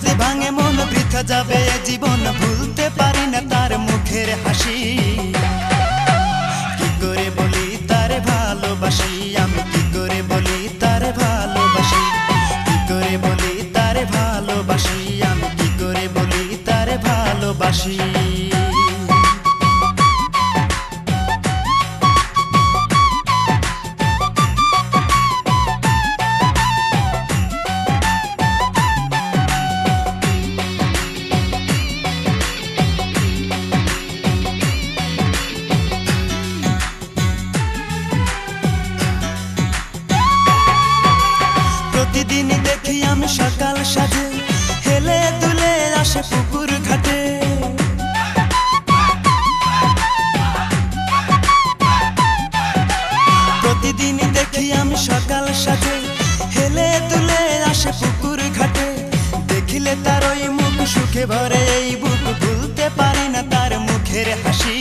যদি ভাঙে মন বৃথা যাবে জীবন, ভুলতে পারি না তার মুখের হাসি। কি করে বলি তারে ভালোবাসি, আমি কি করে বলি তারে ভালোবাসি, কি করে বলি তারে ভালোবাসি, আমি কি করে বলি তারে ভালোবাসি। প্রতিদিনই দেখি আমি সকাল সাজে হেলে দুলে আসে পুকুর ঘাটে। প্রতিদিনই দেখি আমি সকাল সাজে হেলে দুলে আসে পুকুর ঘাটে। দেখিলে তার ওই মুখ সুখে ভরে এই বুক, ভুলতে পারি না তার মুখের হাসি।